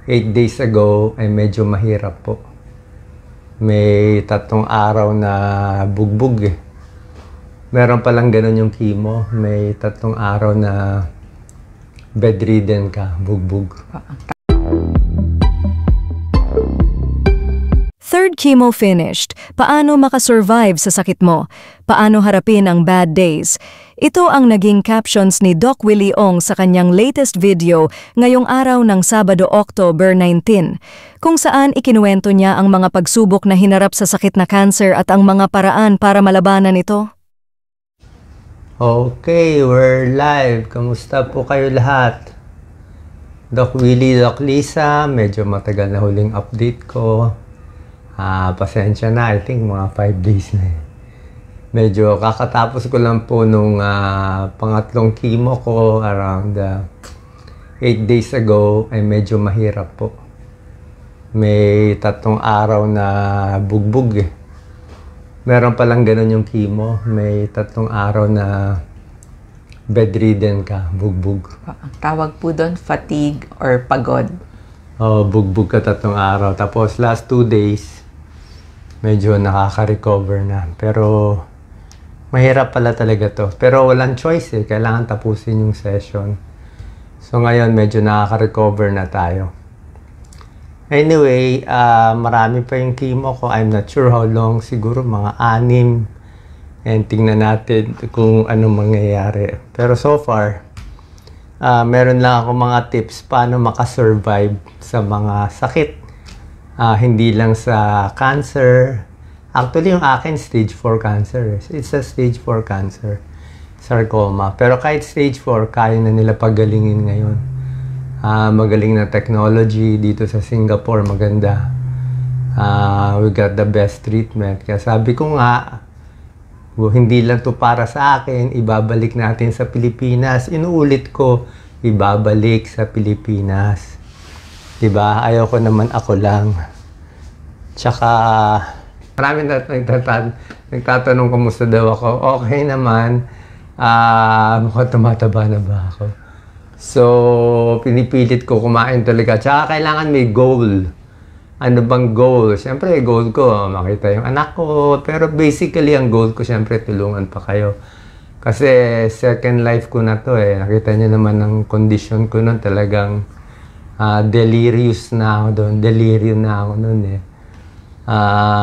8 days ago ay medyo mahirap po. May 3 araw na bugbog eh. Meron palang ganun yung chemo. May 3 araw na bedridden ka, bugbog. Third chemo finished. Paano makasurvive sa sakit mo? Paano harapin ang bad days? Ito ang naging captions ni Doc Willie Ong sa kanyang latest video ngayong araw ng Sabado, October 19, kung saan ikinuwento niya ang mga pagsubok na hinarap sa sakit na cancer at ang mga paraan para malabanan ito. Okay, we're live. Kamusta po kayo lahat? Doc Willie, Doc Lisa, medyo matagal na huling update ko. Pasensya na, I think mga 5 days na eh. Medyo kakatapos ko lang po nung pangatlong chemo ko around 8 days ago ay medyo mahirap po. May 3 araw na bugbog eh. Meron palang ganun yung chemo. May 3 araw na bedridden ka, bugbog. Ang tawag po doon, fatigue or pagod. Oh, bugbog ka 3 araw. Tapos last 2 days, medyo nakaka-recover na. Pero mahirap pala talaga to. Pero walang choice eh. Kailangan tapusin yung session. So ngayon medyo nakaka-recover na tayo. Anyway, marami pa yung chemo ko. I'm not sure how long. Siguro mga 6. And tingnan natin kung ano mangyayari. Pero so far, meron lang ako mga tips paano makasurvive sa mga sakit. Hindi lang sa cancer. Actually, yung akin, stage 4 cancer. It's a stage 4 cancer. Sarcoma. Pero kahit stage 4, kaya na nila pagalingin ngayon. Magaling na technology dito sa Singapore. Maganda. We got the best treatment. Kaya sabi ko nga, hindi lang to para sa akin. Ibabalik natin sa Pilipinas. Inuulit ko, ibabalik sa Pilipinas. Diba? Ayaw ko naman ako lang. Tsaka, maraming nagtatanong kumusta daw ako. Okay naman. Mukhang tumataba na ba ako? So, pinipilit ko kumain talaga. Tsaka kailangan may goal. Ano bang goal? Siyempre, goal ko, makita yung anak ko. Pero basically, ang goal ko, siyempre, tulungan pa kayo. Kasi second life ko na to eh. Nakita niyo naman ang condition ko nun talagang delirious na ako doon. Delirium na ako noon eh.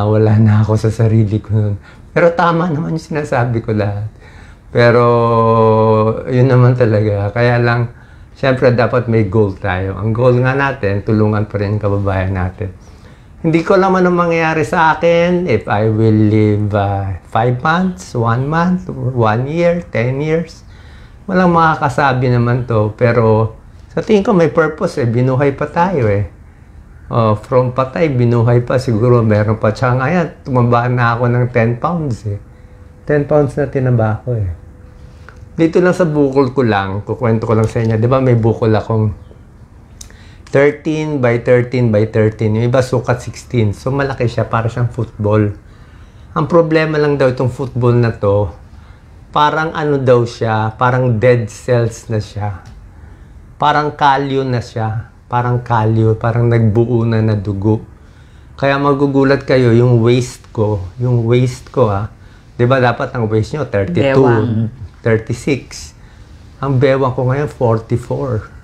Wala na ako sa sarili ko noon. Pero tama naman yung sinasabi ko lahat. Pero yun naman talaga. Kaya lang, syempre dapat may goal tayo. Ang goal nga natin, tulungan pa rin kababayan natin. Hindi ko alam ano mangyayari sa akin if I will live 5 months, 1 month, 1 year, 10 years. Walang makakasabi naman to. Pero sa tingin ko may purpose eh. Binuhay pa tayo eh. From patay, binuhay pa. Siguro meron pa. Tsaka ngayon, tumaba na ako ng 10 pounds eh. 10 pounds na tinaba ko eh. Dito lang sa bukol ko lang, kukwento ko lang sa inyo. Di ba may bukol akong 13 by 13 by 13. Yung iba sukat 16. So malaki siya, para siyang football. Ang problema lang daw itong football na to, parang ano daw siya, parang dead cells na siya. Parang kalyo na siya. Parang kalyo, parang nagbuo na dugo. Kaya magugulat kayo, yung waist ko di ba dapat ang waist nyo 32, Bewang. 36. Ang bewang ko ngayon 44.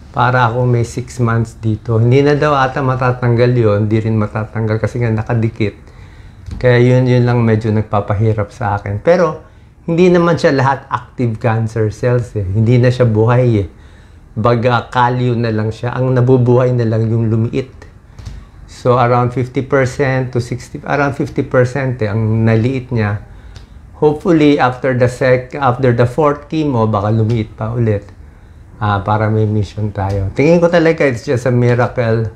Para ako may 6 months dito. Hindi na daw ata matatanggal yun. Hindi rin matatanggal kasi nga nakadikit. Kaya yun lang medyo nagpapahirap sa akin. Pero hindi naman siya lahat active cancer cells eh. Hindi na siya buhay eh. Baga kalyo na lang siya. Ang nabubuhay na lang yung lumiit. So around 50% to 60, around 50% eh, ang naliit niya. Hopefully after the 4th chemo baka lumiit pa ulit. Para may mission tayo. Tingin ko talaga it's just a miracle.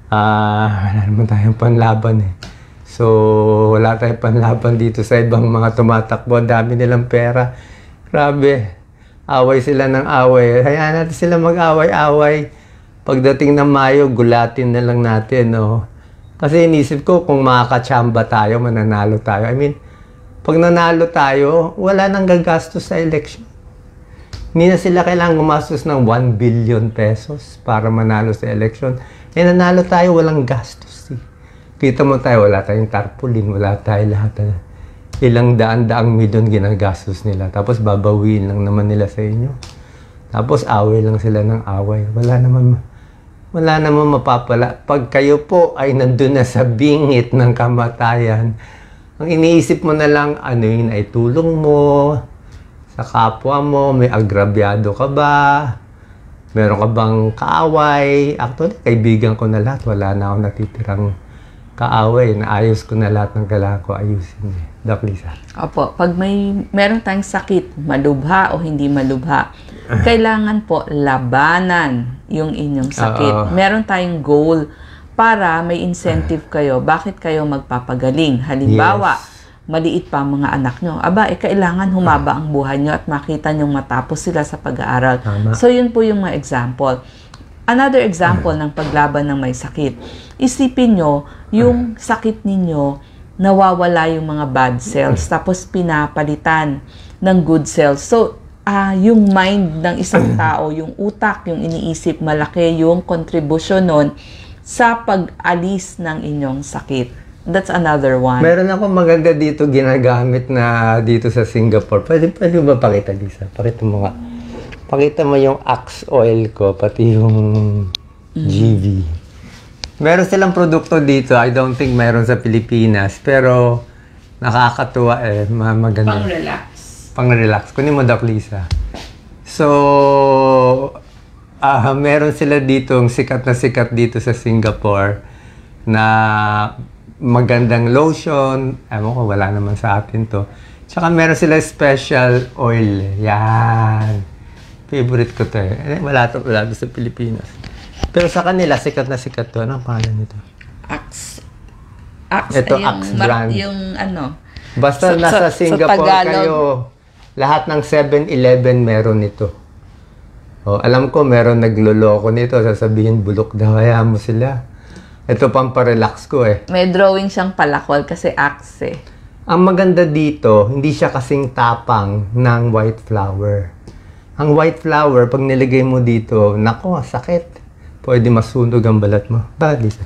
Wala naman tayong panlaban eh. So wala tayong panlaban dito sa ibang mga tumatakbo. Dami nilang pera. Grabe. Away sila ng away. Hayaan natin sila mag-away-away. Pagdating ng Mayo, gulatin na lang natin, no? Kasi inisip ko, kung makakachamba tayo, mananalo tayo. I mean, pag nanalo tayo, wala nang gagastos sa election. Hindi na sila kailangan gumastos ng 1 billion pesos para manalo sa election. Eh, nanalo tayo, walang gastos. Kita mo tayo, wala tayong tarpaulin, wala tayo lahat. Ilang daan-daang milyon ginagastos nila. Tapos babawiin lang naman nila sa inyo. Tapos away lang sila ng away. Wala naman mapapala. Pag kayo po ay nandun na sa bingit ng kamatayan, ang iniisip mo na lang, ano yun ay tulong mo sa kapwa mo, may agrabyado ka ba? Meron ka bang kaaway? Actually, kaibigan ko na lahat. Wala na akong natitirang kaaway. Naayos ko na lahat ng kailangan ko ayusin. Doc Lisa. Opo, pag meron tayong sakit, malubha o hindi malubha, kailangan po labanan yung inyong sakit. Meron tayong goal para may incentive kayo. Bakit kayo magpapagaling? Halimbawa, maliit pa ang mga anak nyo. Kailangan humaba ang buhay nyo at makita nyong matapos sila sa pag-aaral. So, yun po yung mga example. Another example ng paglaban ng may sakit. Isipin nyo, yung sakit ninyo, nawawala yung mga bad cells, tapos pinapalitan ng good cells. So, yung mind ng isang tao, yung utak, yung iniisip, malaki yung contribution nun sa pag-alis ng inyong sakit. That's another one. Meron ako maganda dito ginagamit na dito sa Singapore. Pwede ba pakita, Lisa? Pakita mo nga. Pakita mo yung Axe oil ko, pati yung GV. Meron silang produkto dito. I don't think meron sa Pilipinas. Pero nakakatuwa maganda. Pang-relax. Pang-relax. Kunin mo, Doc Lisa. So, meron sila dito, sikat na sikat dito sa Singapore na magandang lotion. Ewan ko, wala naman sa atin to. Tsaka meron sila special oil. Yan. Favorite ko to eh. Wala to sa Pilipinas. Pero sa kanila, sikat na sikat to. Ano ang pangalan nito? Axe. Ito, Axe brand. Yung ano. Basta nasa Singapore kayo, lahat ng 7-Eleven meron nito. Alam ko, meron nagloloko nito. Sasabihin, bulok daw. Kaya mo sila. Ito pang-relax ko eh. May drawing siyang palakol kasi Axe eh. Ang maganda dito, hindi siya kasing tapang ng white flower. Ang white flower, pag nilagay mo dito, nako, sakit. Pwede masunog ang balat mo. Bakit, Lisa?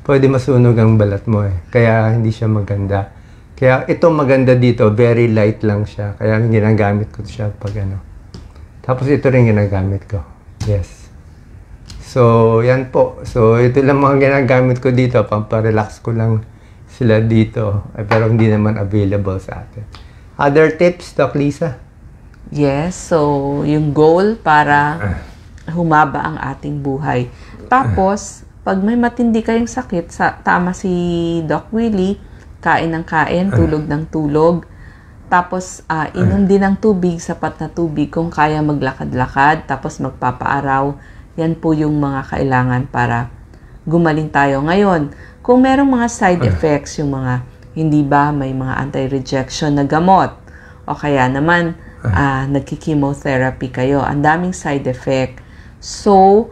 Pwede masunog ang balat mo eh. Kaya hindi siya maganda. Kaya ito maganda dito, very light lang siya. Kaya ginagamit ko siya pag ano. Tapos ito rin ginagamit ko. Yes. So, yan po. So, ito lang mga ginagamit ko dito. Pamparelax ko lang sila dito. Pero hindi naman available sa atin. Other tips, Doc Lisa? Yes. So, yung goal para humaba ang ating buhay. Tapos, pag may matindi kayong sakit, tama si Doc Willie, kain ng kain, tulog ng tulog. Tapos, inom din ng tubig, sapat na tubig kung kaya maglakad-lakad. Tapos, magpapaaraw. Yan po yung mga kailangan para gumaling tayo. Ngayon, kung merong mga side effects, yung mga hindi ba may mga anti-rejection na gamot, o kaya naman nagki-chemotherapy kayo, ang daming side effect. So,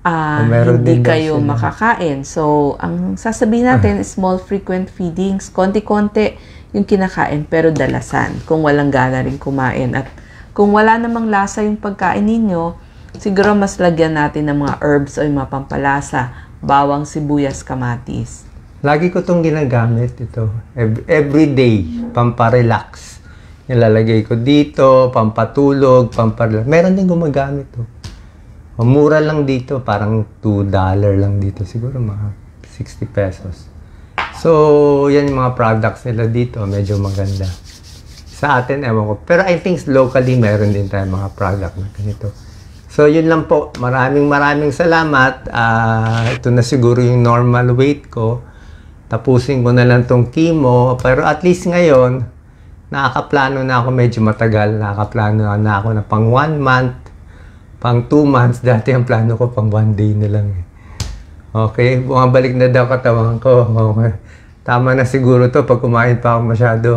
hindi kayo makakain. So, ang sasabihin natin, small frequent feedings, konti-konti yung kinakain, pero dalasan, kung walang gana rin kumain. At kung wala namang lasa yung pagkain ninyo, siguro mas lagyan natin ng mga herbs o yung mga pampalasa, bawang, sibuyas, kamatis. Lagi ko itong ginagamit ito. Every day, pamparelax. Nilalagay ko dito, pampatulog, pamparelax. Meron din gumagamit to. Mura lang dito, parang $2 lang dito. Siguro mga 60 pesos. So, yan yung mga products nila dito. Medyo maganda. Sa atin, ewan ko. Pero I think locally, meron din tayo mga product na ganito. So, yun lang po. Maraming salamat. Ito na siguro yung normal weight ko. Tapusin ko na lang tong chemo. Pero at least ngayon, nakakaplano na ako medyo matagal. Nakakaplano na ako na pang 1 month, pang 2 months. Dati ang plano ko pang 1 day na lang. Okay? Bumabalik na daw katawan ko. Okay. Tama na siguro to. Pag kumain pa ako masyado,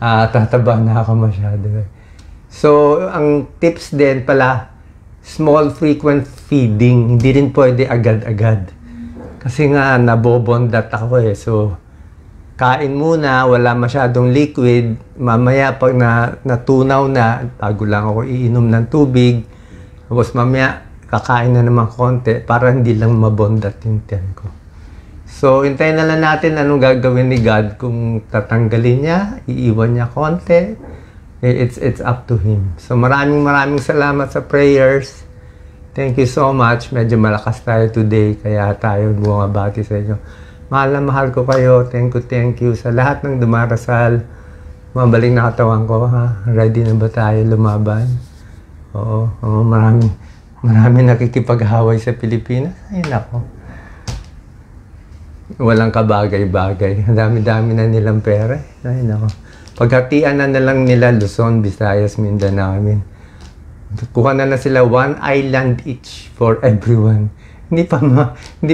tataba na ako masyado. So, ang tips din pala, small frequent feeding, hindi rin pwede agad-agad. Kasi nga, nabobondat ako eh. So, kain muna, wala masyadong liquid. Mamaya pag natunaw na, bago lang ako iinom ng tubig. Tapos mamaya, kakain na naman konti para hindi lang mabondat yung tiyan ko. So, hintayin na lang natin anong gagawin ni God. Kung tatanggalin niya, iiwan niya konti. It's up to Him. So, maraming salamat sa prayers. Thank you so much. Medyo malakas tayo today, kaya tayo bumabati sa inyo. Mahal na mahal ko kayo. Thank you sa lahat ng dumarasal. Mabalik na katawan ko, ha? Ready na ba tayo lumaban? Oo, maraming nakikipaghaway sa Pilipinas. Ay, nako. Walang kabagay-bagay. Dami-dami na nilang pera. Ay, nako. Paghatian na lang nila Luzon, Visayas, Mindanao. Kuha na sila 1 island each for everyone. Hindi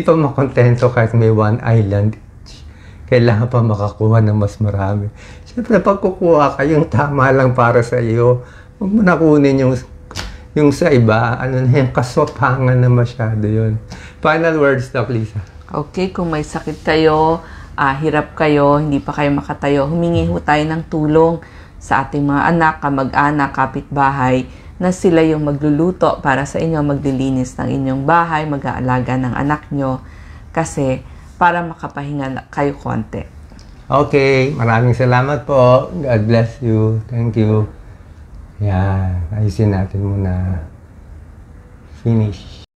pa makontento kahit may 1 island each. Kailangan pa makakuha ng mas marami. Siyempre, pag kukuha ka, yung tama lang para sa iyo. Huwag mo na kunin yung sa iba. Ano na yung kasopangan na masyado yun. Final words, Doc Lisa. Okay, kung may sakit kayo, hirap kayo, hindi pa kayo makatayo, humingi ho tayo ng tulong sa ating mga anak, kamag-anak, kapitbahay, na sila yung magluluto para sa inyo, maglilinis ng inyong bahay, mag-aalaga ng anak nyo, kasi para makapahinga kayo konti. Okay, maraming salamat po. God bless you. Thank you. Yan, ayusin natin muna. Finish.